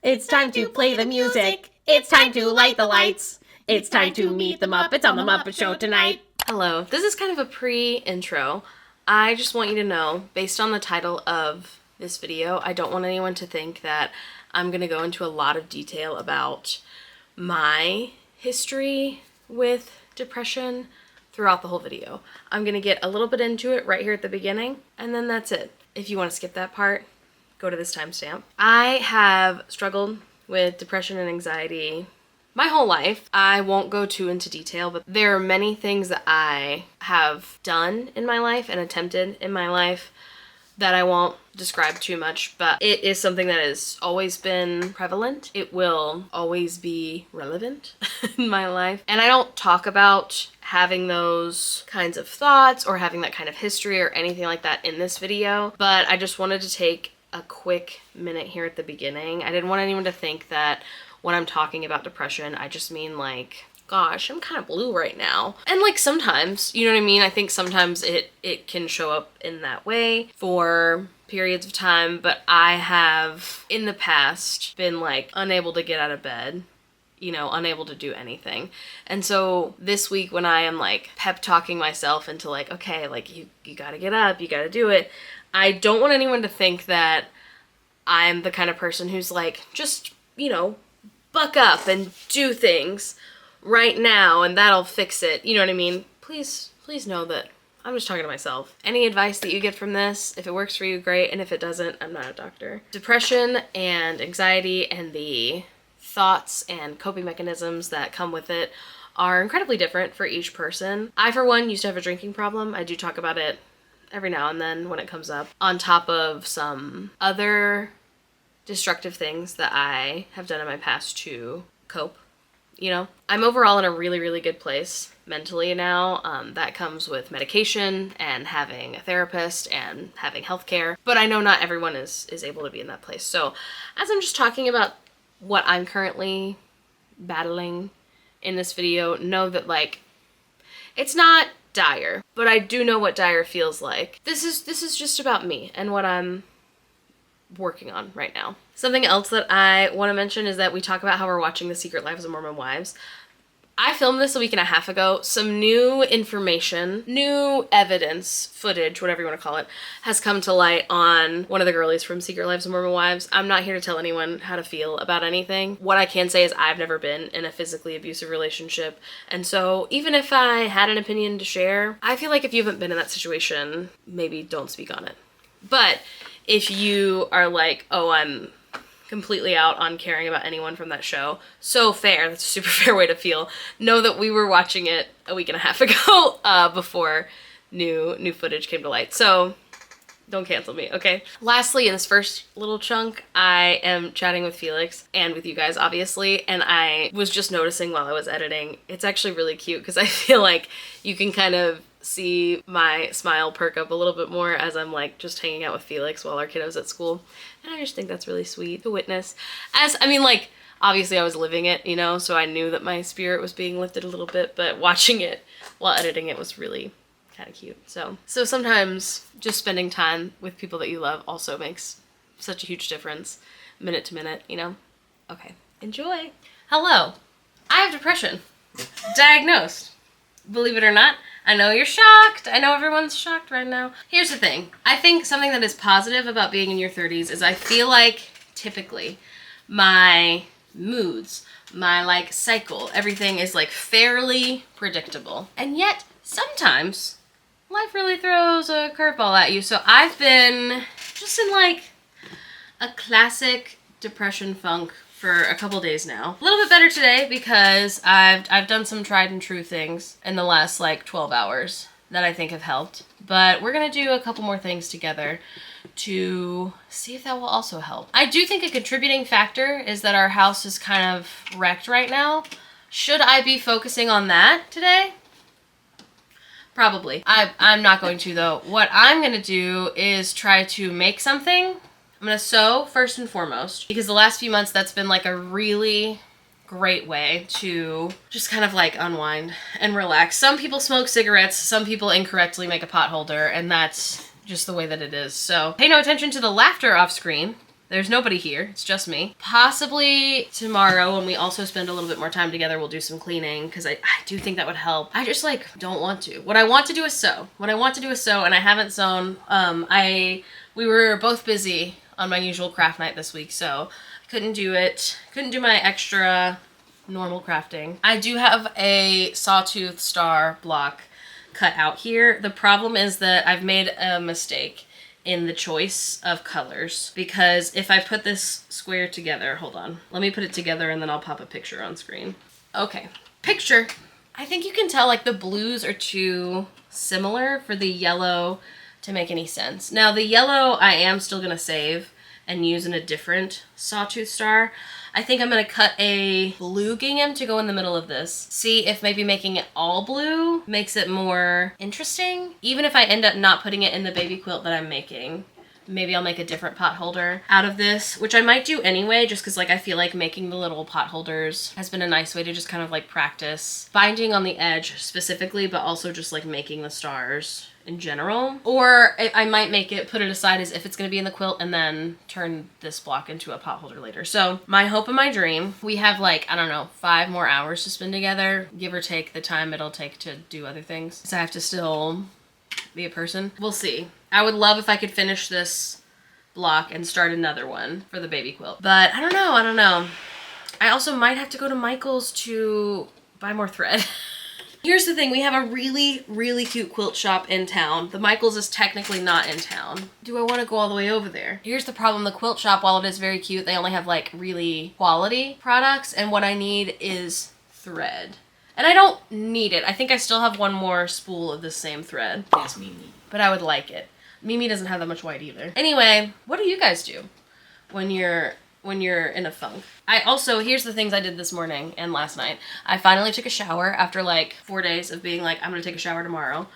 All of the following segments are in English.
It's time to play the music. It's time to light the lights. It's time to meet the Muppets on the Muppet Show tonight. Hello, this is kind of a pre-intro. I just want you to know, based on the title of this video, I don't want anyone to think that I'm going to go into a lot of detail about my history with depression throughout the whole video. I'm going to get a little bit into it right here at the beginning, and then that's it. If you want to skip that part, go to this timestamp. I have struggled with depression and anxiety my whole life. I won't go too into detail, but there are many things that I have done in my life and attempted in my life that I won't describe too much, but it is something that has always been prevalent. It will always be relevant in my life. And I don't talk about having those kinds of thoughts or having that kind of history or anything like that in this video, but I just wanted to take a quick minute here at the beginning. I didn't want anyone to think that when I'm talking about depression, I just mean like, gosh, I'm kind of blue right now. And like sometimes, you know what I mean? I think sometimes it can show up in that way for periods of time, but I have in the past been like unable to get out of bed, you know, unable to do anything. And so this week when I am like pep talking myself into like, okay, like you gotta get up, you gotta do it, I don't want anyone to think that I'm the kind of person who's like, just, you know, buck up and do things right now and that'll fix it. You know what I mean? Please know that I'm just talking to myself. Any advice that you get from this, if it works for you, great. And if it doesn't, I'm not a doctor. Depression and anxiety and the thoughts and coping mechanisms that come with it are incredibly different for each person. I, for one, used to have a drinking problem. I do talk about it every now and then when it comes up, on top of some other destructive things that I have done in my past to cope. You know, I'm overall in a really, really good place mentally now. That comes with medication and having a therapist and having healthcare, but I know not everyone is able to be in that place. So as I'm just talking about what I'm currently battling in this video, know that like, it's not dire, but I do know what dire feels like. This is just about me and what I'm working on right now. Something else that I want to mention is that we talk about how we're watching The Secret Lives of Mormon Wives. I filmed this a week and a half ago. Some new information, new evidence, footage, whatever you want to call it, has come to light on one of the girlies from Secret Lives of Mormon Wives. I'm not here to tell anyone how to feel about anything. What I can say is I've never been in a physically abusive relationship. And so even if I had an opinion to share, I feel like if you haven't been in that situation, maybe don't speak on it. But if you are like, oh, I'm completely out on caring about anyone from that show, so fair, that's a super fair way to feel. Know that we were watching it a week and a half ago before new footage came to light. So don't cancel me, okay? Lastly, in this first little chunk, I am chatting with Felix and with you guys, obviously, and I was just noticing while I was editing, it's actually really cute because I feel like you can kind of see my smile perk up a little bit more as I'm like just hanging out with Felix while our kiddo's at school. And I just think that's really sweet to witness. As, I mean, like, obviously I was living it, you know, so I knew that my spirit was being lifted a little bit, but watching it while editing it was really kind of cute. So sometimes just spending time with people that you love also makes such a huge difference, minute to minute, you know? Okay, enjoy. Hello, I have depression. Diagnosed. Believe it or not. I know you're shocked. I know everyone's shocked right now. Here's the thing. I think something that is positive about being in your 30s is I feel like typically my moods, my like cycle, everything is like fairly predictable. And yet sometimes life really throws a curveball at you. So I've been just in like a classic depression funk for a couple days now. A little bit better today because I've done some tried and true things in the last like 12 hours that I think have helped. But we're gonna do a couple more things together to see if that will also help. I do think a contributing factor is that our house is kind of wrecked right now. Should I be focusing on that today? Probably. I'm not going to though. What I'm gonna do is try to make something. I'm gonna sew first and foremost, because the last few months that's been like a really great way to just kind of like unwind and relax. Some people smoke cigarettes, some people incorrectly make a pot holder, and that's just the way that it is. So pay no attention to the laughter off screen. There's nobody here. It's just me. Possibly tomorrow, when we also spend a little bit more time together, we'll do some cleaning, because I do think that would help. I just like don't want to. What I want to do is sew. What I want to do is sew, and I haven't sewn. We were both busy on my usual craft night this week, so I couldn't do it. Couldn't do my extra normal crafting. I do have a sawtooth star block cut out here. The problem is that I've made a mistake in the choice of colors, because if I put this square together, hold on, let me put it together and then I'll pop a picture on screen. Okay, picture. I think you can tell like the blues are too similar for the yellow to make any sense. Now the yellow I am still gonna save and use in a different sawtooth star. I think I'm gonna cut a blue gingham to go in the middle of this. See if maybe making it all blue makes it more interesting. Even if I end up not putting it in the baby quilt that I'm making, maybe I'll make a different pot holder out of this, which I might do anyway, just because like I feel like making the little pot holders has been a nice way to just kind of like practice binding on the edge specifically, but also just like making the stars in general. Or I might make it, put it aside as if it's going to be in the quilt, and then turn this block into a pot holder later. So my hope and my dream, we have like, I don't know, 5 more hours to spend together, give or take the time it'll take to do other things. So I have to still be a person. We'll see. I would love if I could finish this block and start another one for the baby quilt. But I don't know. I also might have to go to Michael's to buy more thread. Here's the thing, we have a really, really cute quilt shop in town. The Michael's is technically not in town. Do I want to go all the way over there? Here's the problem, the quilt shop, while it is very cute, they only have like really quality products, and what I need is thread. And I don't need it. I think I still have one more spool of the same thread. Yes, Mimi. But I would like it. Mimi doesn't have that much white either. Anyway, what do you guys do when you're in a funk? Here's the things I did this morning and last night. I finally took a shower after like 4 days of being like, I'm gonna take a shower tomorrow.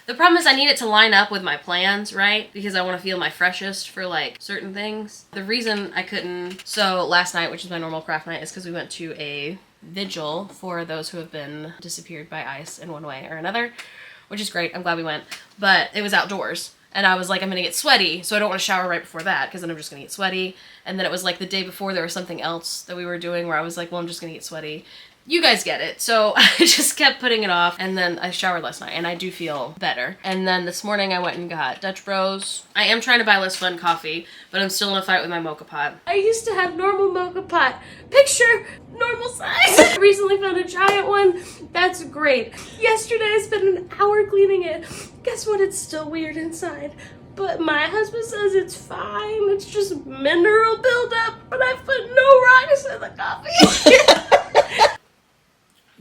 The problem is I need it to line up with my plans, right? Because I want to feel my freshest for like certain things. The reason I couldn't sew last night, which is my normal craft night, is because we went to a vigil for those who have been disappeared by ice in one way or another, which is great. I'm glad we went, but it was outdoors. And I was like, I'm gonna get sweaty, so I don't want to shower right before that, because then I'm just gonna get sweaty. And then it was like the day before there was something else that we were doing where I was like, well, I'm just gonna get sweaty. You guys get it. So I just kept putting it off, and then I showered last night and I do feel better. And then this morning I went and got Dutch Bros. I am trying to buy less fun coffee, but I'm still in a fight with my mocha pot. I used to have normal mocha pot. Picture normal size. I recently found a giant one. That's great. Yesterday I spent an hour cleaning it. Guess what? It's still weird inside. But my husband says it's fine. It's just mineral buildup, but I put no rocks in the coffee.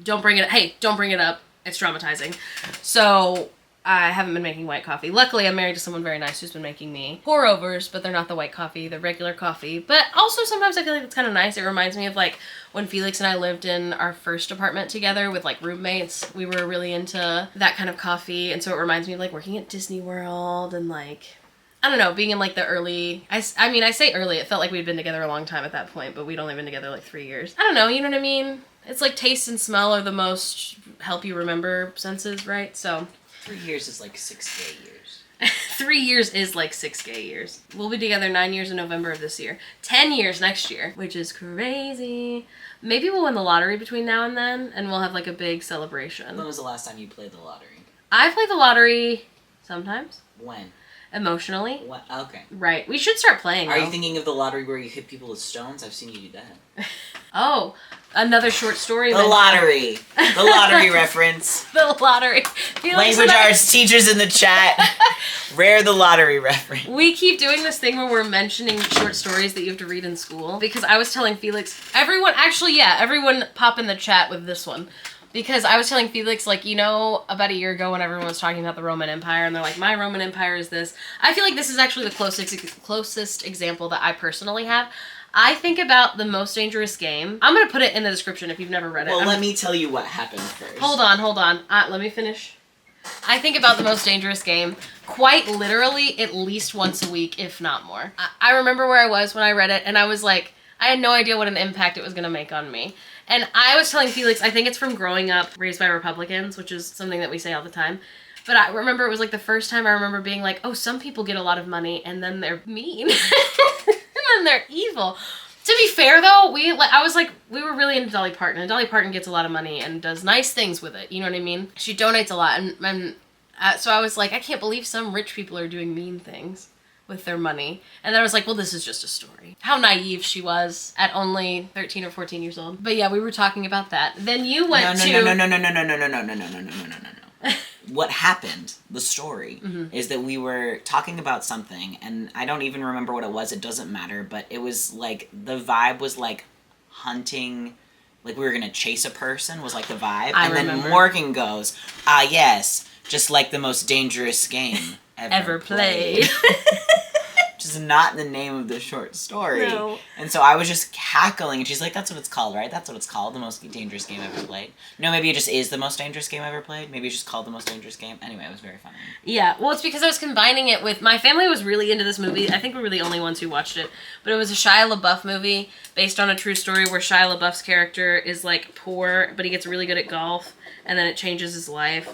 Don't bring it up. It's traumatizing. So I haven't been making white coffee. Luckily, I'm married to someone very nice who's been making me pour-overs, but they're not the white coffee, they're regular coffee. But also sometimes I feel like it's kind of nice. It reminds me of like when Felix and I lived in our first apartment together with like roommates. We were really into that kind of coffee, and so it reminds me of like working at Disney World and like, I don't know, being in like the early, I say early, it felt like we'd been together a long time at that point, but we'd only been together like 3 years. I don't know, you know what I mean? It's like taste and smell are the most help you remember senses, right? So 3 years is like 6 gay years. 3 years is like 6 gay years. We'll be together 9 years in November of this year. 10 years next year, which is crazy. Maybe we'll win the lottery between now and then, and we'll have like a big celebration. When was the last time you played the lottery? I play the lottery sometimes. When? Emotionally. What? Okay. Right. We should start playing, Are though. you thinking of the lottery where you hit people with stones? I've seen you do that. Oh, another short story. The lottery. The lottery reference. The lottery. Language arts teachers in the chat. Rare the lottery reference. We keep doing this thing where we're mentioning short stories that you have to read in school. Because I was telling Felix, everyone pop in the chat with this one. Because I was telling Felix, like, you know, about a year ago when everyone was talking about the Roman Empire, and they're like, my Roman Empire is this. I feel like this is actually the closest example that I personally have. I think about The Most Dangerous Game. I'm going to put it in the description if you've never read it. Well, let me tell you what happened first. Hold on. Let me finish. I think about The Most Dangerous Game quite literally at least once a week, if not more. I remember where I was when I read it, and I was like, I had no idea what an impact it was going to make on me. And I was telling Felix, I think it's from growing up raised by Republicans, which is something that we say all the time. But I remember it was like the first time I remember being like, oh, some people get a lot of money and then they're mean. And then they're evil. To be fair, though, we were really into Dolly Parton, and Dolly Parton gets a lot of money and does nice things with it. You know what I mean? She donates a lot, and so I was like, I can't believe some rich people are doing mean things with their money. And then I was like, well, this is just a story. How naive she was at only 13 or 14 years old. But yeah, we were talking about that. Then you went to... No. What happened, the story, is that we were talking about something, and I don't even remember what it was, it doesn't matter, but it was like, the vibe was like hunting, like we were gonna chase a person, was like the vibe. Then Morgan goes, yes, just like the most dangerous game ever played. Which is not the name of the short story. No. And so I was just cackling, and she's like, that's what it's called, right? That's what it's called, the most dangerous game ever played. No, maybe it just is the most dangerous game ever played. Maybe it's just called the most dangerous game. Anyway, it was very funny. Yeah, well, it's because I was combining it with... My family was really into this movie. I think we were the only ones who watched it. But it was a Shia LaBeouf movie based on a true story where Shia LaBeouf's character is, like, poor, but he gets really good at golf, and then it changes his life.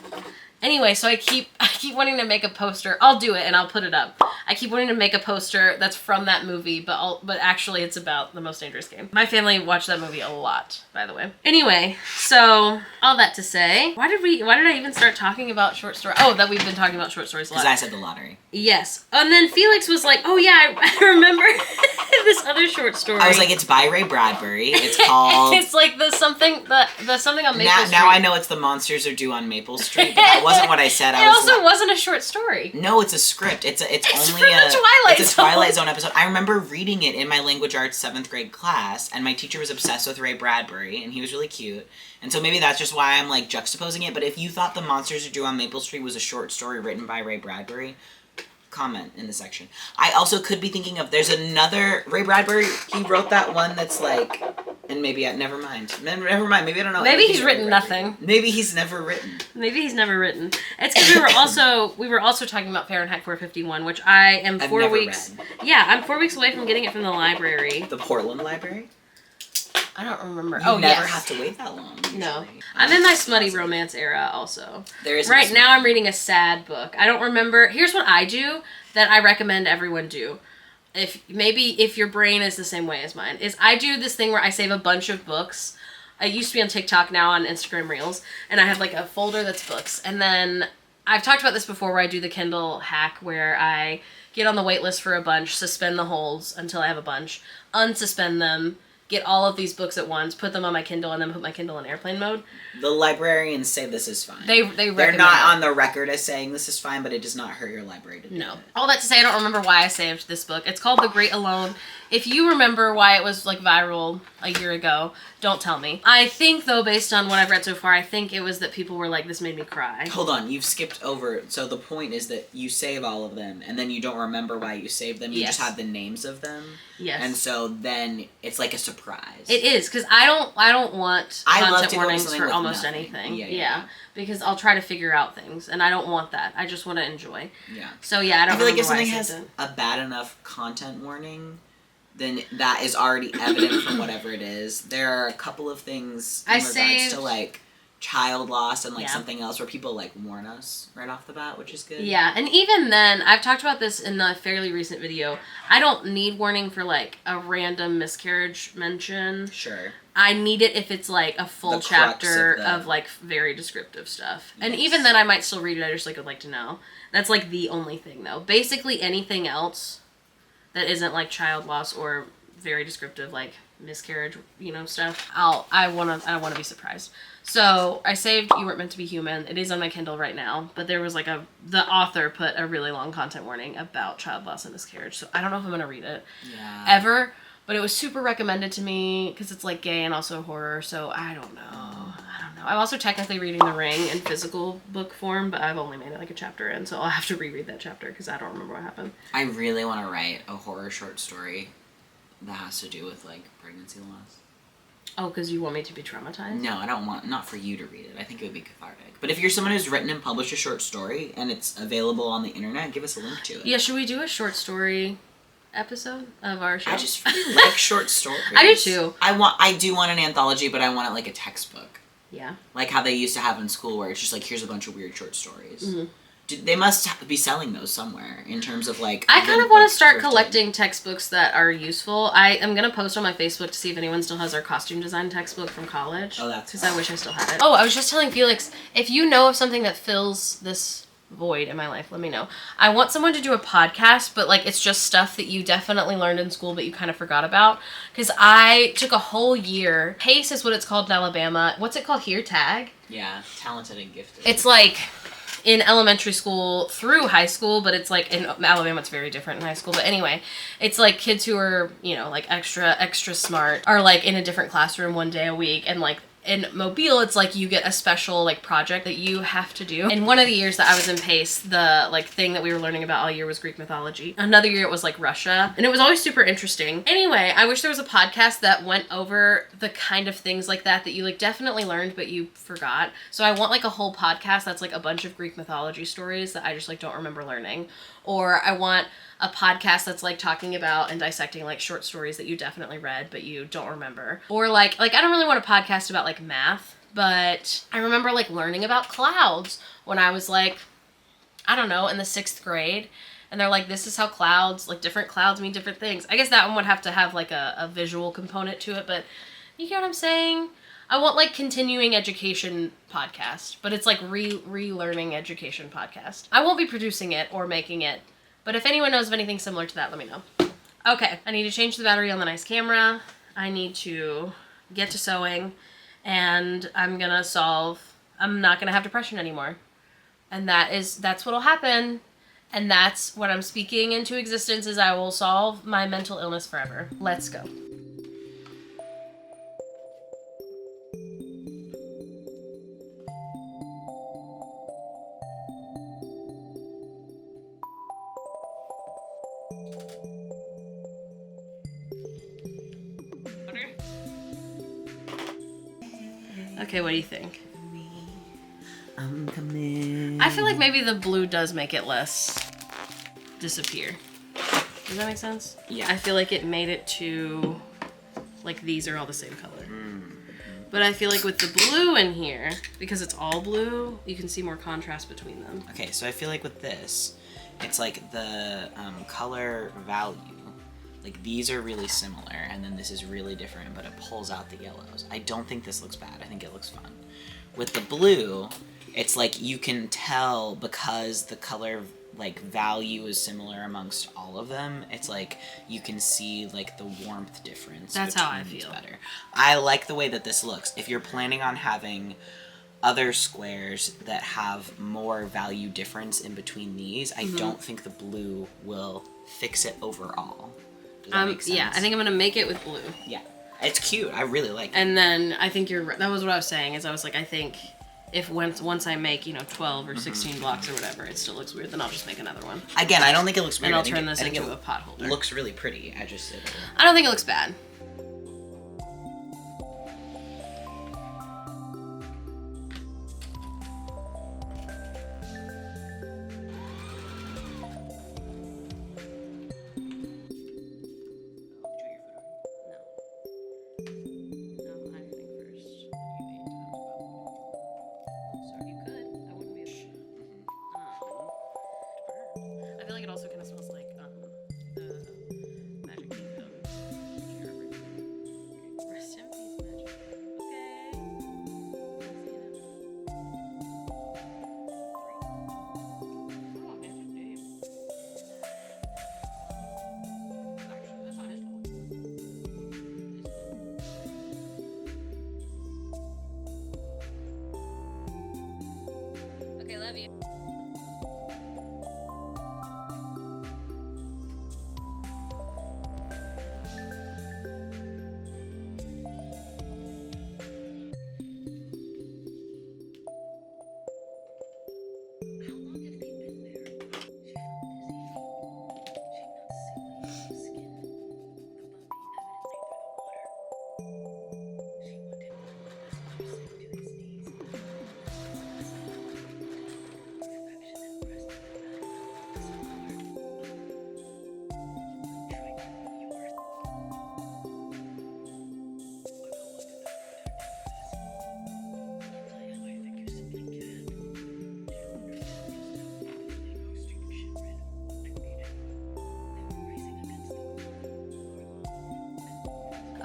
Anyway, so I keep wanting to make a poster. I'll do it and I'll put it up. I keep wanting to make a poster that's from that movie, but actually it's about the most dangerous game. My family watched that movie a lot, by the way. Anyway, so all that to say, why did I even start talking about short story? Oh, that we've been talking about short stories a lot. Because I said the lottery. Yes. And then Felix was like, oh yeah, I remember this other short story. I was like, it's by Ray Bradbury. It's called... It's like the something on Maple Street. Now I know it's The Monsters Are Due on Maple Street, but that wasn't what I said. It also wasn't a short story. No, it's a script. It's only from the Twilight It's a Twilight Zone episode. I remember reading it in my language arts 7th grade class, and my teacher was obsessed with Ray Bradbury, and he was really cute. And so maybe that's just why I'm like juxtaposing it. But if you thought The Monsters Are Due on Maple Street was a short story written by Ray Bradbury, comment in the section. I also could be thinking of, there's another Ray Bradbury, he wrote that one that's like, and maybe, never mind, maybe I don't know. Maybe he's written nothing. Maybe he's never written. It's because we were also talking about Fahrenheit 451, which I am I've 4 never weeks. read. Yeah, I'm 4 weeks away from getting it from the library. The Portland Library? I don't remember. You never have to wait that long. Usually. No. I'm in my smutty romance era also. There is right now I'm reading a sad book. I don't remember. Here's what I do that I recommend everyone do. If your brain is the same way as mine, is I do this thing where I save a bunch of books. I used to be on TikTok, now on Instagram Reels, and I have like a folder that's books. And then I've talked about this before where I do the Kindle hack where I get on the wait list for a bunch, suspend the holds until I have a bunch, unsuspend them, get all of these books at once, put them on my Kindle, and then put my Kindle in airplane mode. The librarians say this is fine. They're not on the record as saying this is fine, but it does not hurt your library to do it. All that to say, I don't remember why I saved this book. It's called The Great Alone. If you remember why it was like viral a year ago, don't tell me. I think though, based on what I've read so far, I think it was that people were like, this made me cry. Hold on, you've skipped over. So the point is that you save all of them, and then you don't remember why you saved them. You just have the names of them. Yes. And so then it's like a surprise. It is, because I don't want content warnings for almost nothing. anything. Yeah. Because I'll try to figure out things, and I don't want that. I just want to enjoy. Yeah. So yeah, I feel like if why something has a bad enough content warning, then that is already evident from whatever it is. There are a couple of things in regards to like child loss and like something else where people like warn us right off the bat, which is good. Yeah, and even then, I've talked about this in a fairly recent video. I don't need warning for like a random miscarriage mention. Sure. I need it if it's like a full chapter of like very descriptive stuff. Yes. And even then I might still read it, I just like would like to know. That's like the only thing though. Basically anything else that isn't like child loss or very descriptive like miscarriage, stuff, I wanna be surprised. So I saved You Weren't Meant to Be Human. It is on my Kindle right now, but there was like the author put a really long content warning about child loss and miscarriage. So I don't know if I'm gonna read it ever, but it was super recommended to me because it's like gay and also horror. So I don't know. I'm also technically reading The Ring in physical book form, but I've only made it like a chapter in, so I'll have to reread that chapter because I don't remember what happened. I really want to write a horror short story that has to do with like pregnancy loss. Oh, because you want me to be traumatized? No, I don't want, not for you to read it. I think it would be cathartic. But if you're someone who's written and published a short story and it's available on the internet, give us a link to it. Yeah, should we do a short story episode of our show? I just really like short stories. I do too. I do want an anthology, but I want it like a textbook. Yeah. Like how they used to have in school where it's just like, here's a bunch of weird short stories. Mm-hmm. They must be selling those somewhere in terms of like. I kind of want to start thrifted. collecting textbooks that are useful. I am going to post on my Facebook to see if anyone still has our costume design textbook from college. Oh, that's because I wish I still had it. Oh, I was just telling Felix, if you know of something that fills this void in my life, let me know. I want someone to do a podcast, but like it's just stuff that you definitely learned in school but you kind of forgot about. Because I took a whole year. PACE is what it's called in Alabama. What's it called here? TAG? Yeah, talented and gifted. It's like in elementary school through high school, but it's like in Alabama it's very different in high school. But anyway, it's like kids who are, you know, like extra smart are like in a different classroom one day a week, and like in Mobile, it's like you get a special like project that you have to do. And one of the years that I was in PACE, the like thing that we were learning about all year was Greek mythology. Another year it was like Russia, and it was always super interesting. Anyway, I wish there was a podcast that went over the kind of things like that you like definitely learned but you forgot. So I want like a whole podcast that's like a bunch of Greek mythology stories that I just like don't remember learning. Or I want a podcast that's like talking about and dissecting like short stories that you definitely read but you don't remember. Or like I don't really want a podcast about like math, but I remember like learning about clouds when I was like, I don't know, in the 6th grade. And they're like, this is how clouds, like different clouds mean different things. I guess that one would have to have like a visual component to it, but you get what I'm saying? I want like continuing education podcast, but it's like relearning education podcast. I won't be producing it or making it, but if anyone knows of anything similar to that, let me know. Okay, I need to change the battery on the nice camera. I need to get to sewing, and I'm not gonna have depression anymore. And that's what'll happen. And that's what I'm speaking into existence, is I will solve my mental illness forever. Let's go. Okay, what do you think? I'm coming. I feel like maybe the blue does make it less disappear. Does that make sense? Yeah. I feel like it made it to, like, these are all the same color. But I feel like with the blue in here, because it's all blue, you can see more contrast between them. Okay, so I feel like with this, it's like the color value. Like, these are really similar, and then this is really different, but it pulls out the yellows. I don't think this looks bad. I think it looks fun. With the blue, it's like you can tell because the color like value is similar amongst all of them. It's like you can see like the warmth difference. That's how I between these feel. better. I like the way that this looks. If you're planning on having other squares that have more value difference in between these, I don't think the blue will fix it overall. Does that make sense? Yeah, I think I'm gonna make it with blue. Yeah, it's cute. I really like it. And then I think you're right. That was what I was saying. Is I was like, I think if once I make 12 or 16 blocks or whatever, it still looks weird, then I'll just make another one. Again, I don't think it looks weird. And I'll I think turn this I think into it a pot holder. looks really pretty. I don't think it looks bad. I feel like it also kind of smells like the Magic Kingdom.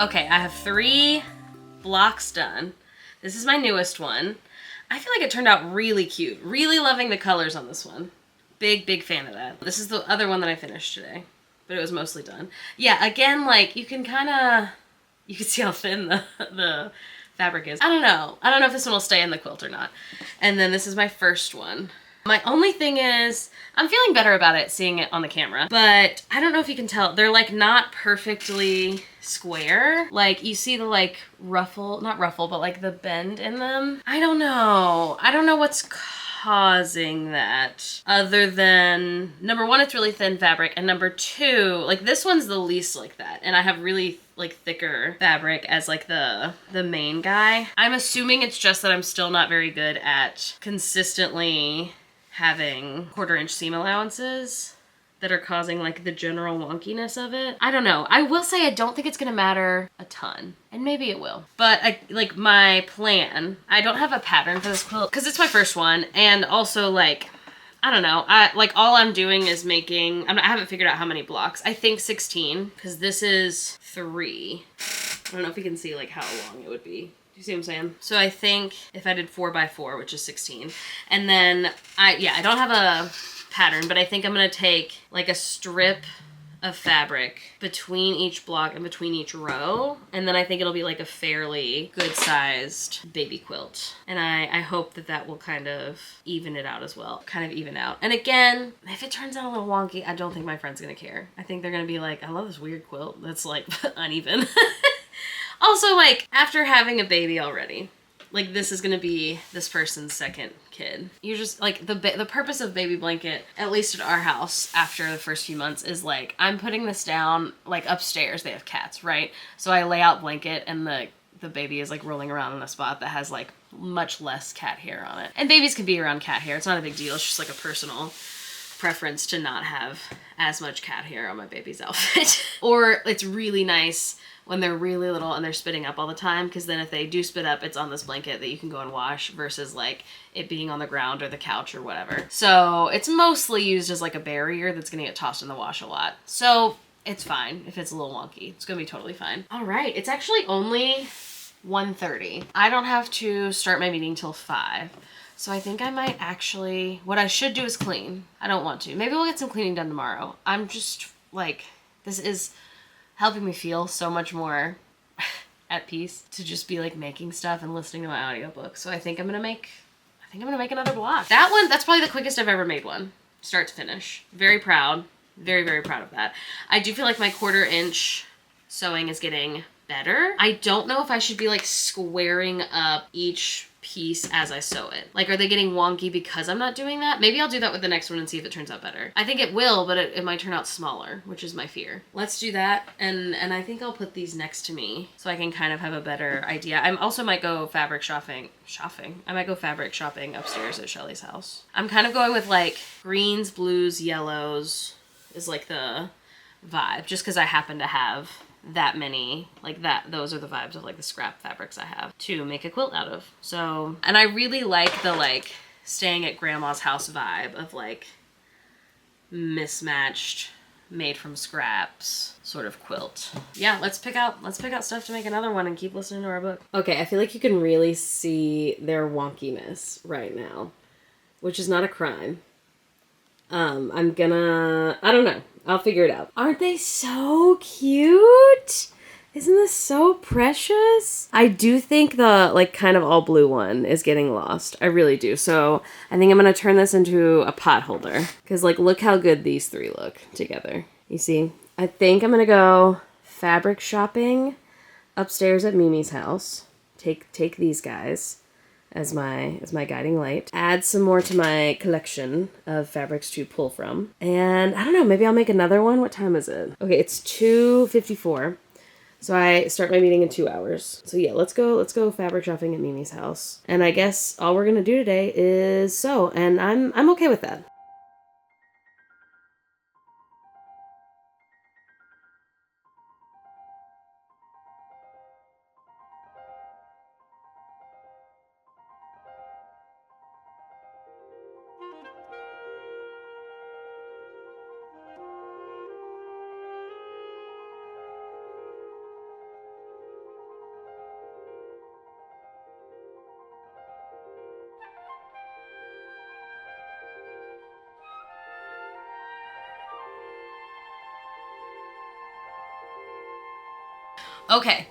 Okay, I have 3 blocks done. This is my newest one. I feel like it turned out really cute. Really loving the colors on this one. Big fan of that. This is the other one that I finished today, but it was mostly done. Yeah, again, like, you can see how thin the fabric is. I don't know if this one will stay in the quilt or not. And then this is my first one. My only thing is, I'm feeling better about it seeing it on the camera, but I don't know if you can tell, they're like not perfectly square. Like you see the like not ruffle, but like the bend in them. I don't know what's causing that other than, number one, it's really thin fabric, and number two, like this one's the least like that, and I have really like thicker fabric as like the main guy. I'm assuming it's just that I'm still not very good at consistently having 1/4 inch seam allowances that are causing like the general wonkiness of it. I don't know. I will say I don't think it's gonna matter a ton, and maybe it will. But like my plan, I don't have a pattern for this quilt because it's my first one, and also like, I don't know. All I'm doing is making, I haven't figured out how many blocks. I think 16, because this is 3. I don't know if you can see like how long it would be. Do you see what I'm saying? So I think if I did 4x4, which is 16, and then I don't have a pattern, but I think I'm gonna take like a strip of fabric between each block and between each row, and then I think it'll be like a fairly good sized baby quilt, and I hope that will kind of even it out as well. Kind of even out. And again, if it turns out a little wonky, I don't think my friend's gonna care. I think they're gonna be like, I love this weird quilt that's like uneven. Also, like, after having a baby already, like, this is gonna be this person's second kid. You just, like, the purpose of baby blanket, at least at our house, after the first few months, is, like, I'm putting this down, like, upstairs. They have cats, right? So I lay out blanket, and the baby is, like, rolling around in a spot that has, like, much less cat hair on it. And babies can be around cat hair. It's not a big deal. It's just, like, a personal preference to not have as much cat hair on my baby's outfit. Or it's really nice when they're really little and they're spitting up all the time, because then if they do spit up, it's on this blanket that you can go and wash, versus like it being on the ground or the couch or whatever. So it's mostly used as like a barrier that's gonna get tossed in the wash a lot. So it's fine if it's a little wonky. It's gonna be totally fine. All right, it's actually only 1:30. I don't have to start my meeting till 5. So I think I might actually, what I should do is clean. I don't want to. Maybe we'll get some cleaning done tomorrow. I'm just like, this is helping me feel so much more at peace to just be like making stuff and listening to my audiobook. So I think I'm gonna make another block. That one, that's probably the quickest I've ever made one, start to finish. Very proud, very proud of that. I do feel like my 1/4 inch sewing is getting better. I don't know if I should be like squaring up each piece as I sew it. Like, are they getting wonky because I'm not doing that? Maybe I'll do that with the next one and see if it turns out better. I think it will, but it might turn out smaller, which is my fear. Let's do that, and I think I'll put these next to me so I can kind of have a better idea. I also might go fabric shopping. I might go fabric shopping upstairs at Shelly's house. I'm kind of going with like greens, blues, yellows is like the vibe, just because I happen to have that many, like that, those are the vibes of like the scrap fabrics I have to make a quilt out of. So, and I really like the like staying at grandma's house vibe of like mismatched, made from scraps sort of quilt. Yeah, let's pick out stuff to make another one and keep listening to our book. Okay, I feel like you can really see their wonkiness right now, which is not a crime. I don't know. I'll figure it out. Aren't they so cute? Isn't this so precious? I do think the like kind of all blue one is getting lost. I really do. So I think I'm going to turn this into a pot holder, because like look how good these 3 look together. You see? I think I'm going to go fabric shopping upstairs at Mimi's house. Take these guys as my guiding light. Add some more to my collection of fabrics to pull from. And I don't know, maybe I'll make another one. What time is it? Okay, it's 2:54. So I start my meeting in 2 hours. So yeah, let's go fabric shopping at Mimi's house. And I guess all we're gonna do today is sew, and I'm okay with that. Okay,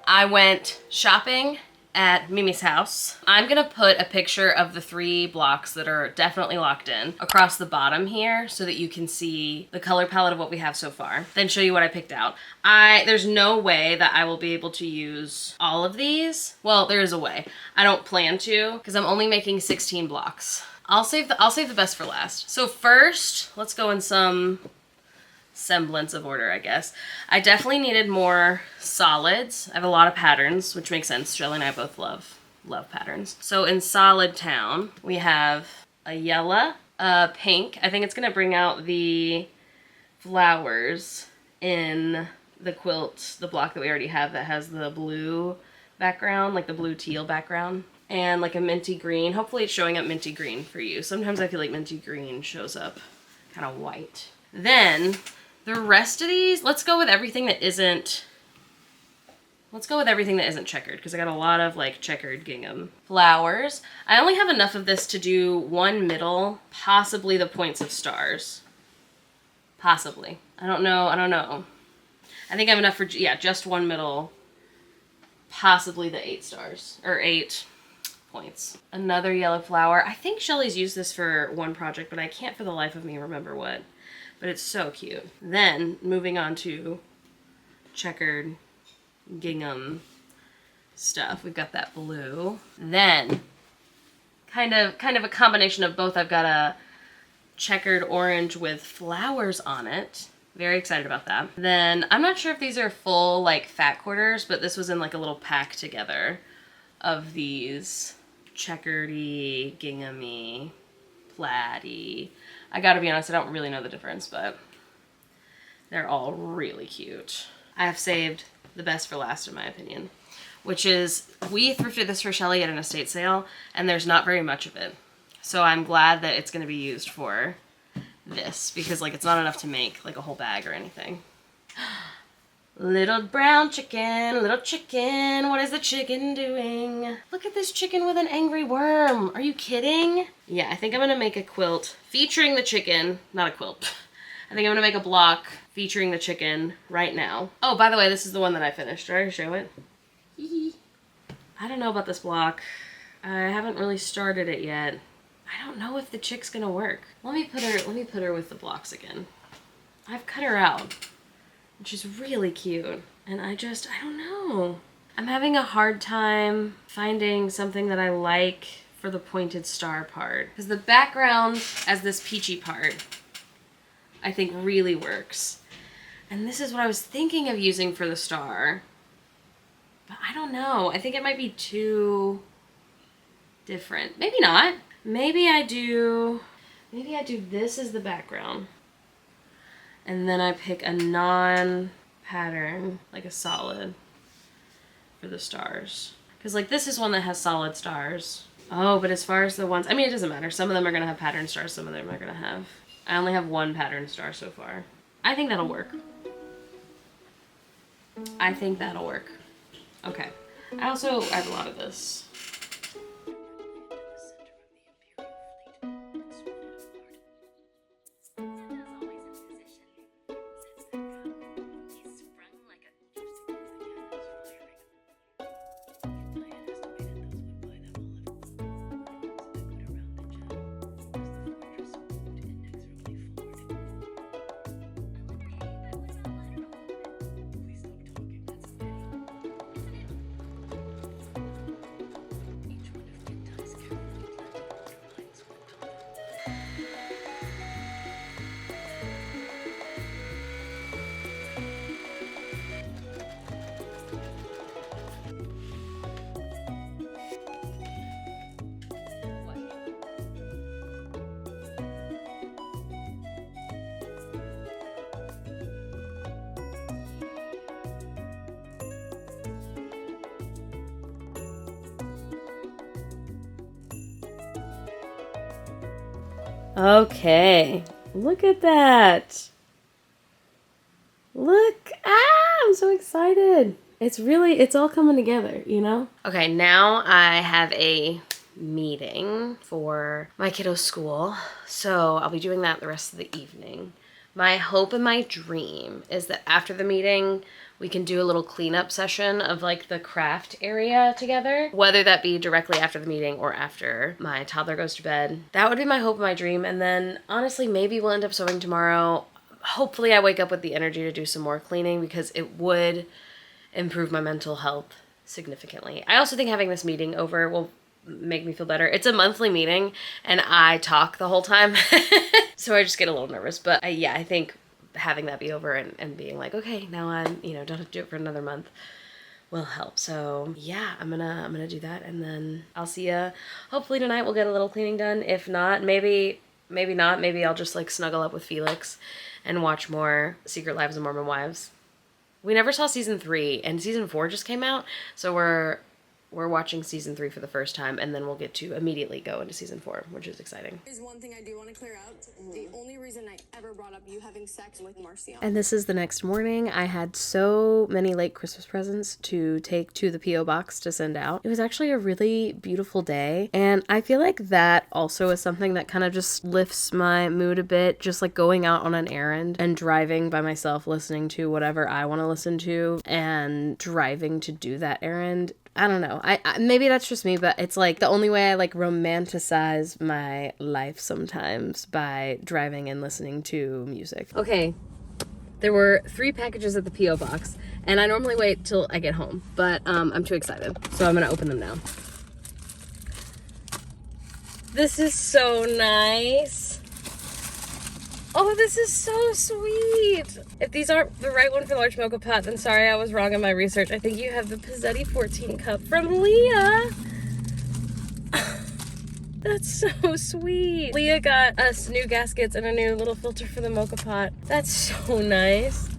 I went shopping at Mimi's house. I'm gonna put a picture of the 3 blocks that are definitely locked in across the bottom here so that you can see the color palette of what we have so far. Then show you what I picked out. There's no way that I will be able to use all of these. Well, there is a way. I don't plan to because I'm only making 16 blocks. I'll save the best for last. So first, let's go in some semblance of order, I guess. I definitely needed more solids. I have a lot of patterns, which makes sense. Shelly and I both love patterns. So in Solid Town, we have a yellow, a pink. I think it's gonna bring out the flowers in the quilt, the block that we already have that has the blue background, like the blue teal background, and like a minty green. Hopefully it's showing up minty green for you. Sometimes I feel like minty green shows up kind of white. Then the rest of these, let's go with everything that isn't checkered, because I got a lot of like checkered gingham. Flowers. I only have enough of this to do 1 middle, possibly the points of stars. Possibly. I don't know. I think I have enough for, yeah, just 1 middle, possibly the 8 stars, or 8 points. Another yellow flower. I think Shelly's used this for one project, but I can't for the life of me remember what. But it's so cute. Then, moving on to checkered gingham stuff. We've got that blue. Then, kind of a combination of both. I've got a checkered orange with flowers on it. Very excited about that. Then, I'm not sure if these are full, like, fat quarters, but this was in, like, a little pack together of these checkered-y, gingham-y, plaid-y. I gotta be honest, I don't really know the difference, but they're all really cute. I have saved the best for last, in my opinion, which is, we thrifted this for Shelly at an estate sale, and there's not very much of it. So I'm glad that it's gonna be used for this, because like it's not enough to make like a whole bag or anything. Little brown chicken, little chicken, what is the chicken doing? Look at this chicken with an angry worm. Are you kidding? Yeah, I think I'm gonna make a quilt featuring the chicken, not a quilt. I think I'm gonna make a block featuring the chicken right now. Oh, by the way, this is the one that I finished. Did I show it? I don't know about this block. I haven't really started it yet. I don't know if the chick's gonna work. Let me put her with the blocks again. I've cut her out. She's really cute. And I don't know. I'm having a hard time finding something that I like for the pointed star part. Because the background as this peachy part, I think really works. And this is what I was thinking of using for the star. But I don't know. I think it might be too different. Maybe not. Maybe I do this as the background. And then I pick a non-pattern, like a solid, for the stars. Because like this is one that has solid stars. Oh, but as far as the ones, I mean, it doesn't matter. Some of them are going to have pattern stars, some of them are going to have. I only have 1 pattern star so far. I think that'll work. Okay. I have a lot of this. Okay, look at that. Look, I'm so excited. It's all coming together, you know? Okay, now I have a meeting for my kiddo's school, so I'll be doing that the rest of the evening. My hope and my dream is that after the meeting, we can do a little cleanup session of like the craft area together, whether that be directly after the meeting or after my toddler goes to bed. That would be my hope and my dream. And then honestly, maybe we'll end up sewing tomorrow. Hopefully I wake up with the energy to do some more cleaning because it would improve my mental health significantly. I also think having this meeting over will make me feel better. It's a monthly meeting and I talk the whole time. So I just get a little nervous. But yeah, I think having that be over and being like, okay, now I'm, don't have to do it for another month will help. So yeah, I'm gonna do that, and then I'll see ya. Hopefully tonight we'll get a little cleaning done. If not, maybe not. Maybe I'll just like snuggle up with Felix and watch more Secret Lives of Mormon Wives. We never saw season 3, and season 4 just came out, so we're watching season 3 for the first time, and then we'll get to immediately go into season 4, which is exciting. There's one thing I do want to clear out. The only reason I ever brought up you having sex with Marcion. And this is the next morning. I had so many late Christmas presents to take to the P.O. box to send out. It was actually a really beautiful day, and I feel like that also is something that kind of just lifts my mood a bit, just like going out on an errand and driving by myself, listening to whatever I want to listen to, and driving to do that errand. I don't know. I maybe that's just me, but it's like the only way I like romanticize my life sometimes by driving and listening to music. Okay. There were 3 packages at the P.O. box, and I normally wait till I get home, but I'm too excited, so I'm gonna open them now. This is so nice. Oh, this is so sweet. If these aren't the right one for large mocha pot, then sorry, I was wrong in my research. I think you have the Pizzetti 14 cup from Leah. That's so sweet. Leah got us new gaskets and a new little filter for the mocha pot. That's so nice.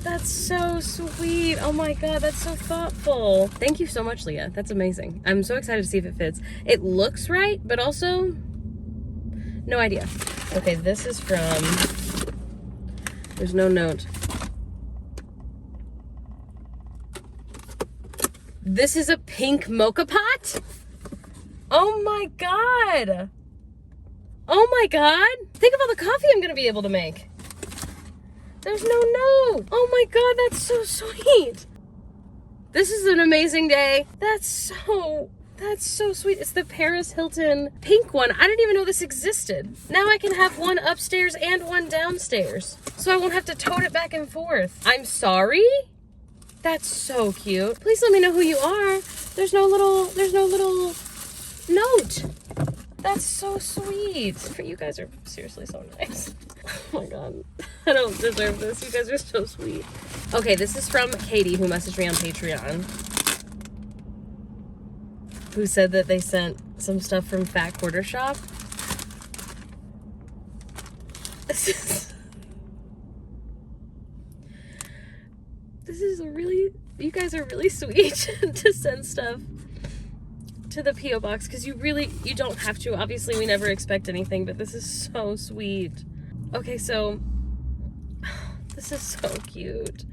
That's so sweet. Oh my God, that's so thoughtful. Thank you so much, Leah. That's amazing. I'm so excited to see if it fits. It looks right, but also no idea. Okay, this is from, there's no note. This is a pink mocha pot? Oh my God. Oh my God. Think of all the coffee I'm gonna be able to make. There's no note. Oh my God, that's so sweet. This is an amazing day. That's so sweet. It's the Paris Hilton pink one. I didn't even know this existed. Now I can have one upstairs and one downstairs, so I won't have to tote it back and forth. I'm sorry? That's so cute. Please let me know who you are. There's no little note. That's so sweet. You guys are seriously so nice. Oh my God. I don't deserve this. You guys are so sweet. Okay, this is from Katie, who messaged me on Patreon, who said that they sent some stuff from Fat Quarter Shop. You guys are really sweet to send stuff to the P.O. box, because you don't have to. Obviously, we never expect anything, but this is so sweet. Okay, so this is so cute.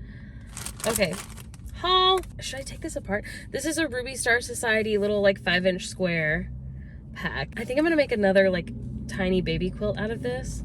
Okay. Haul. Should I take this apart? This is a Ruby Star Society little like 5-inch square pack. I think I'm gonna make another like tiny baby quilt out of this.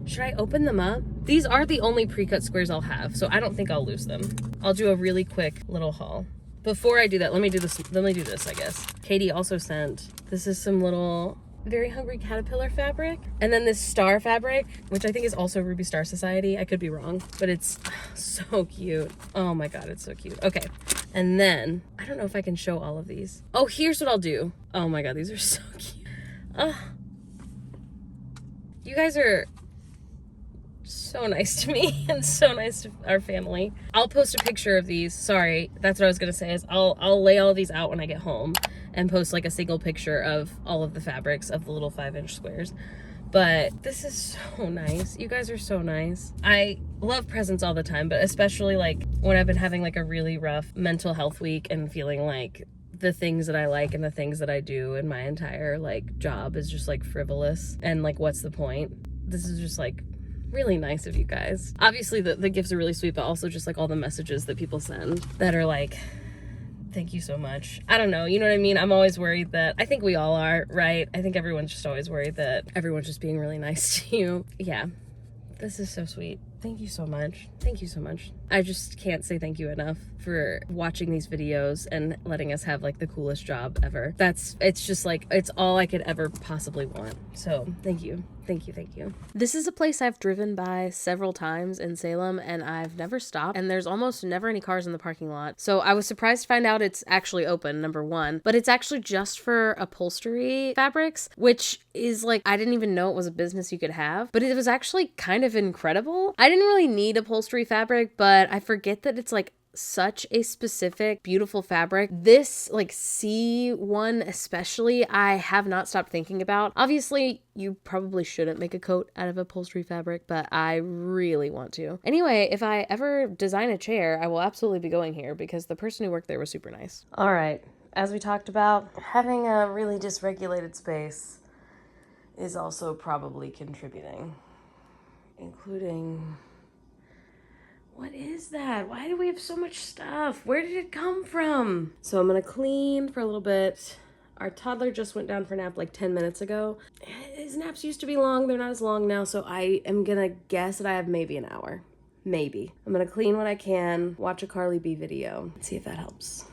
Should I open them up? These are the only pre-cut squares I'll have, so I don't think I'll lose them. I'll do a really quick little haul. Before I do that, let me do this, I guess. Katie also sent, this is some little Very Hungry Caterpillar fabric. And then this star fabric, which I think is also Ruby Star Society. I could be wrong, but it's so cute. Oh my God, it's so cute. Okay, and then, I don't know if I can show all of these. Oh, here's what I'll do. Oh my God, these are so cute. You guys are so nice to me and so nice to our family. I'll post a picture of these. Sorry, that's what I was gonna say, is I'll lay all of these out when I get home and post like a single picture of all of the fabrics of the little 5-inch squares. But this is so nice. You guys are so nice. I love presents all the time, but especially like when I've been having like a really rough mental health week and feeling like the things that I like and the things that I do in my entire like job is just like frivolous and like what's the point? This is just like really nice of you guys. Obviously the gifts are really sweet, but also just like all the messages that people send that are like, thank you so much. I don't know, you know what I mean? I'm always worried that, I think we all are, right? I think everyone's just always worried that everyone's just being really nice to you. Yeah, this is so sweet. thank you so much. Thank you so much. I just can't say thank you enough for watching these videos and letting us have like the coolest job ever. It's just like, it's all I could ever possibly want. So thank you. Thank you, thank you. This is a place I've driven by several times in Salem and I've never stopped, and there's almost never any cars in the parking lot. So I was surprised to find out it's actually open, number one, but it's actually just for upholstery fabrics, which is like, I didn't even know it was a business you could have, but it was actually kind of incredible. I didn't really need upholstery fabric, but I forget that it's like such a specific, beautiful fabric. This like C1 especially, I have not stopped thinking about. Obviously, you probably shouldn't make a coat out of upholstery fabric, but I really want to. Anyway, if I ever design a chair, I will absolutely be going here because the person who worked there was super nice. All right, as we talked about, having a really dysregulated space is also probably contributing, including... What is that? Why do we have so much stuff? Where did it come from? So I'm gonna clean for a little bit. Our toddler just went down for a nap like 10 minutes ago. His naps used to be long. They're not as long now, so I am gonna guess that I have maybe an hour. Maybe. I'm gonna clean what I can, watch a Carly B video, and see if that helps.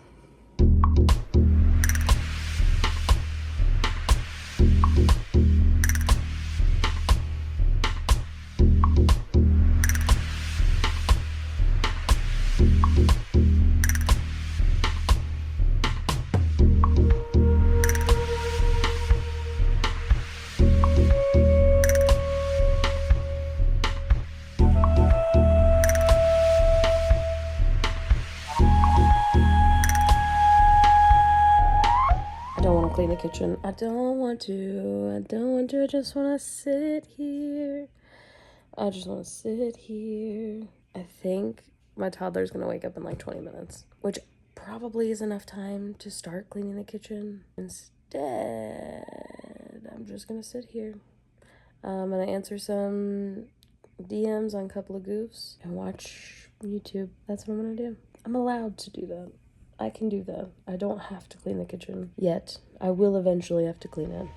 Clean the kitchen. I don't want to. I just want to sit here. I think my toddler's gonna wake up in like 20 minutes, which probably is enough time to start cleaning the kitchen. Instead, I'm just gonna sit here. I'm gonna answer some DMs on CouplaGoofs and watch YouTube. That's what I'm gonna do. I'm allowed to do that. I can do that. I don't have to clean the kitchen yet. I will eventually have to clean it.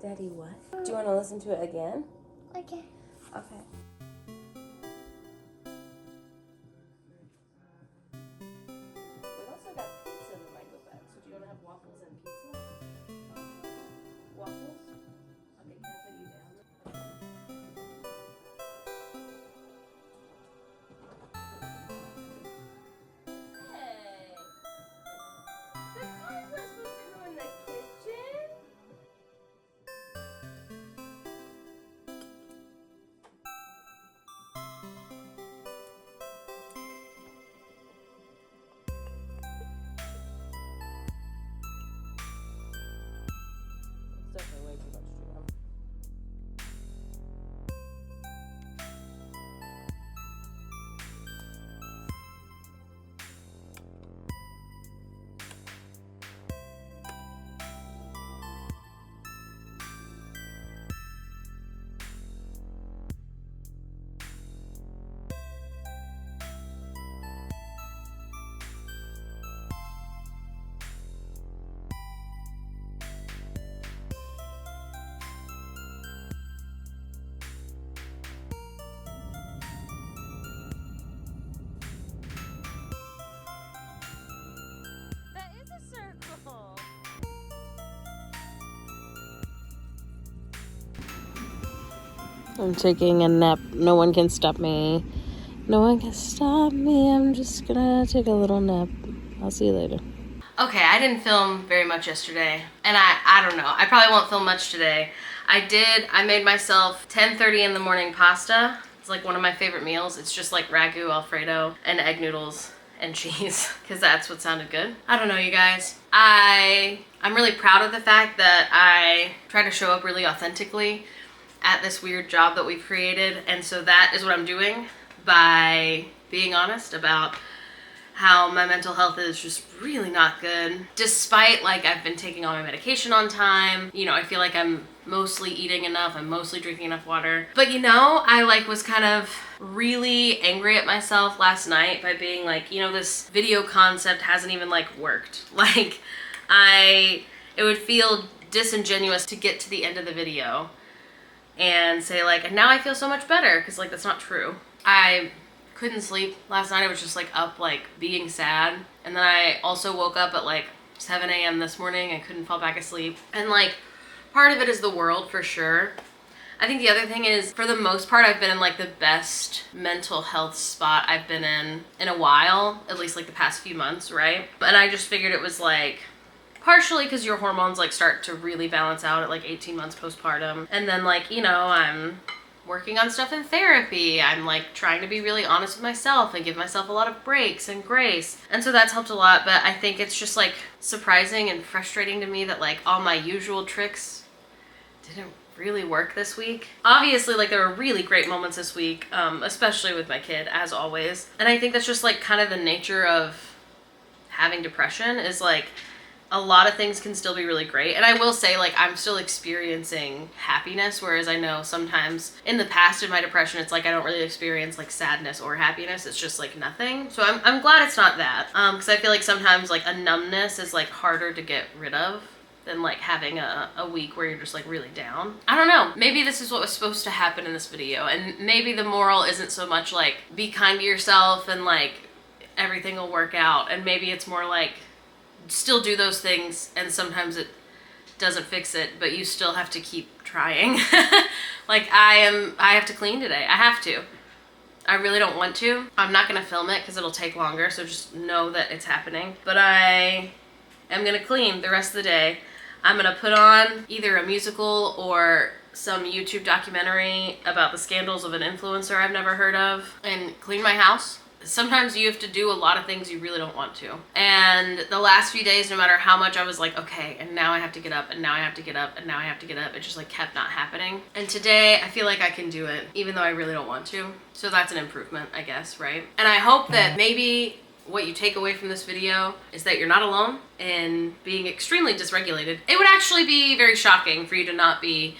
Daddy what? Do you want to listen to it again? Okay. Okay. We've also got pizza in the microwave, so do you want to have waffles and pizza? Waffles? Okay, can I put you down? Hey! The cars were supposed to go in the kitchen? It's definitely way too much jam. That is a circle. I'm taking a nap. No one can stop me. No one can stop me. I'm just gonna take a little nap. I'll see you later. Okay, I didn't film very much yesterday, and I don't know. I probably won't film much today. I made myself 10:30 in the morning pasta. It's like one of my favorite meals. It's just like ragu, Alfredo, and egg noodles and cheese, because that's what sounded good. I don't know, you guys. I'm really proud of the fact that I try to show up really authentically at this weird job that we've created, and so that is what I'm doing by being honest about how my mental health is just really not good. Despite like I've been taking all my medication on time, you know, I feel like I'm mostly eating enough, I'm mostly drinking enough water. But you know, I like was kind of really angry at myself last night by being like, you know, this video concept hasn't even like worked. Like it would feel disingenuous to get to the end of the video and say like, and now I feel so much better, because like that's not true. I couldn't sleep last night. I was just like up like being sad, and then I also woke up at like 7 a.m. this morning. I couldn't fall back asleep, and like part of it is the world for sure. I think the other thing is, for the most part, I've been in like the best mental health spot I've been in a while, at least like the past few months, right? And I just figured it was like partially because your hormones like start to really balance out at like 18 months postpartum, and then like, you know, I'm working on stuff in therapy. I'm like trying to be really honest with myself and give myself a lot of breaks and grace. And so that's helped a lot, but I think it's just like surprising and frustrating to me that like all my usual tricks didn't really work this week. Obviously, like there were really great moments this week, especially with my kid, as always. And I think that's just like kind of the nature of having depression, is like a lot of things can still be really great. And I will say, like, I'm still experiencing happiness, whereas I know sometimes in the past in my depression, it's like I don't really experience like sadness or happiness. It's just like nothing. So I'm glad it's not that, because I feel like sometimes like a numbness is like harder to get rid of than like having a week where you're just like really down. I don't know. Maybe this is what was supposed to happen in this video, and maybe the moral isn't so much like be kind to yourself and like everything will work out, and maybe it's more like still do those things and sometimes it doesn't fix it, but you still have to keep trying. Like I have to clean today. I have to. I really don't want to. I'm not gonna film it because it'll take longer, so just know that it's happening. But I am gonna clean the rest of the day. I'm gonna put on either a musical or some YouTube documentary about the scandals of an influencer I've never heard of, and clean my house. Sometimes you have to do a lot of things you really don't want to. And the last few days, no matter how much I was like, okay, and now I have to get up, and now I have to get up, and now I have to get up, it just like kept not happening. And today I feel like I can do it, even though I really don't want to. So that's an improvement, I guess, right? And I hope that maybe what you take away from this video is that you're not alone in being extremely dysregulated. It would actually be very shocking for you to not be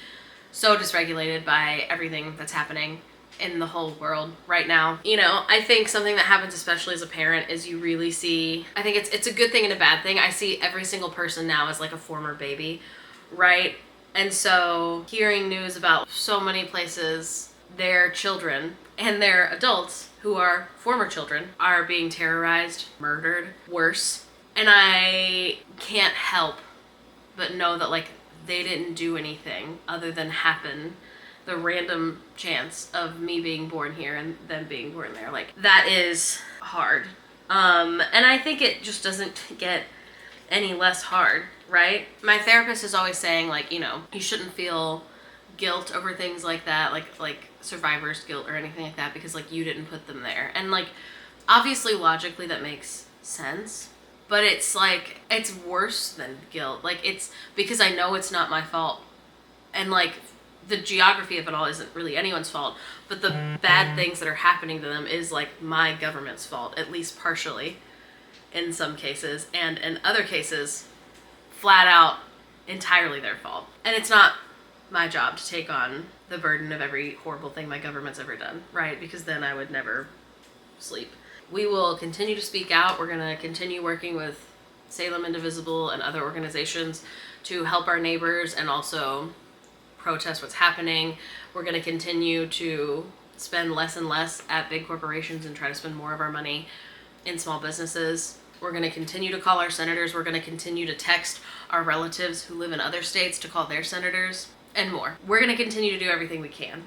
so dysregulated by everything that's happening in the whole world right now. You know, I think something that happens especially as a parent is you really see, I think it's a good thing and a bad thing. I see every single person now as like a former baby, right? And so hearing news about so many places, their children and their adults who are former children are being terrorized, murdered, worse. And I can't help but know that like they didn't do anything other than happen, the random chance of me being born here and them being born there. Like that is hard. And I think it just doesn't get any less hard, right? My therapist is always saying like, you know, you shouldn't feel guilt over things like that, like survivor's guilt or anything like that, because like you didn't put them there. And like obviously logically that makes sense, but it's like it's worse than guilt. Like it's because I know it's not my fault, and like the geography of it all isn't really anyone's fault, but the bad things that are happening to them is like my government's fault, at least partially in some cases, and in other cases flat out entirely their fault. And it's not my job to take on the burden of every horrible thing my government's ever done, right? Because then I would never sleep. We will continue to speak out. We're gonna continue working with Salem Indivisible and other organizations to help our neighbors and also protest what's happening. We're going to continue to spend less and less at big corporations and try to spend more of our money in small businesses. We're going to continue to call our senators. We're going to continue to text our relatives who live in other states to call their senators, and more. We're going to continue to do everything we can,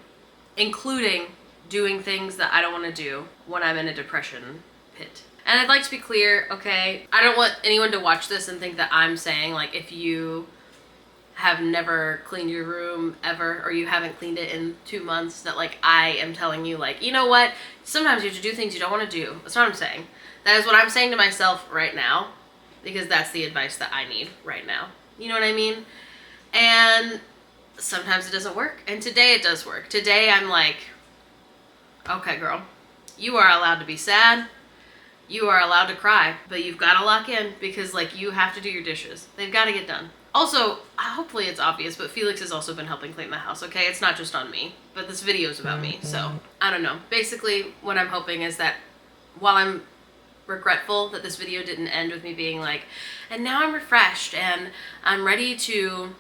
including doing things that I don't want to do when I'm in a depression pit. And I'd like to be clear, okay, I don't want anyone to watch this and think that I'm saying like if you have never cleaned your room ever, or you haven't cleaned it in 2 months, that like I am telling you, like, you know what? Sometimes you have to do things you don't want to do. That's what I'm saying. That is what I'm saying to myself right now, because that's the advice that I need right now. You know what I mean? And sometimes it doesn't work. And today it does work. Today I'm like, okay, girl, you are allowed to be sad. You are allowed to cry, but you've got to lock in, because like you have to do your dishes. They've got to get done. Also, hopefully it's obvious, but Felix has also been helping clean the house, okay? It's not just on me, but this video is about me, so I don't know. Basically, what I'm hoping is that while I'm regretful that this video didn't end with me being like, and now I'm refreshed and I'm ready to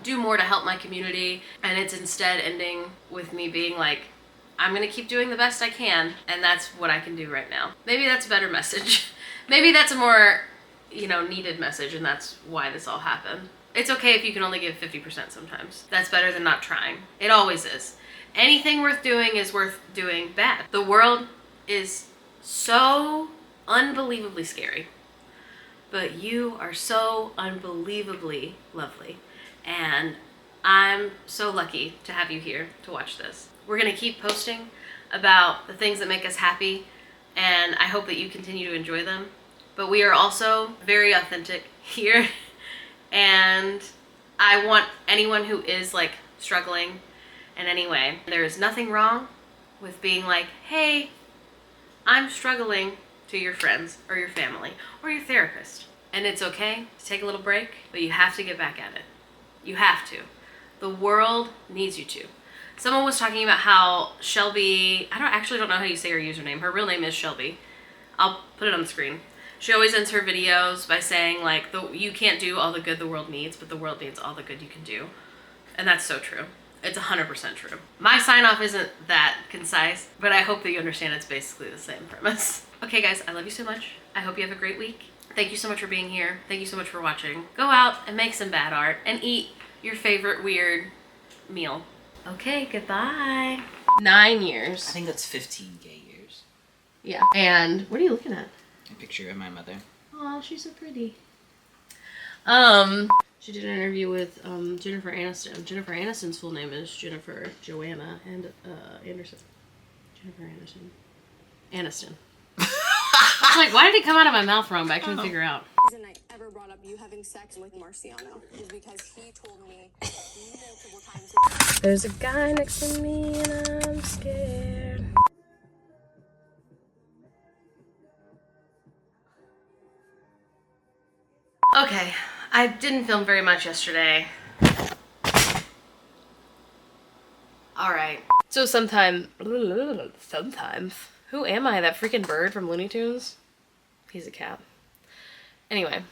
do more to help my community, and it's instead ending with me being like, I'm gonna keep doing the best I can, and that's what I can do right now. Maybe that's a better message. Maybe that's a more, you know, needed message, and that's why this all happened. It's okay if you can only give 50% sometimes. That's better than not trying. It always is. Anything worth doing is worth doing bad. The world is so unbelievably scary, but you are so unbelievably lovely, and I'm so lucky to have you here to watch this. We're gonna keep posting about the things that make us happy, and I hope that you continue to enjoy them. But we are also very authentic here, and I want anyone who is like struggling in any way, there is nothing wrong with being like, hey, I'm struggling, to your friends or your family or your therapist. And it's okay to take a little break, but you have to get back at it. You have to. The world needs you to. Someone was talking about how Shelby, I don't know how you say her username. Her real name is Shelby. I'll put it on the screen. She always ends her videos by saying like, you can't do all the good the world needs, but the world needs all the good you can do. And that's so true. It's 100% true. My sign off isn't that concise, but I hope that you understand it's basically the same premise. Okay guys, I love you so much. I hope you have a great week. Thank you so much for being here. Thank you so much for watching. Go out and make some bad art and eat your favorite weird meal. Okay, goodbye. 9 years. I think that's 15 gay years. Yeah. And what are you looking at? A picture of my mother. Oh, she's so pretty. She did an interview with Jennifer Aniston. Jennifer Aniston's full name is Jennifer Joanna Anderson. Jennifer Aniston. I was like, why did it come out of my mouth wrong? But I couldn't figure out. The reason I ever brought up you having sex with Marciano is because he told me multiple times. There's a guy next to me and I'm scared. Okay, I didn't film very much yesterday. Alright. So sometimes, who am I? That freaking bird from Looney Tunes? He's a cat. Anyway,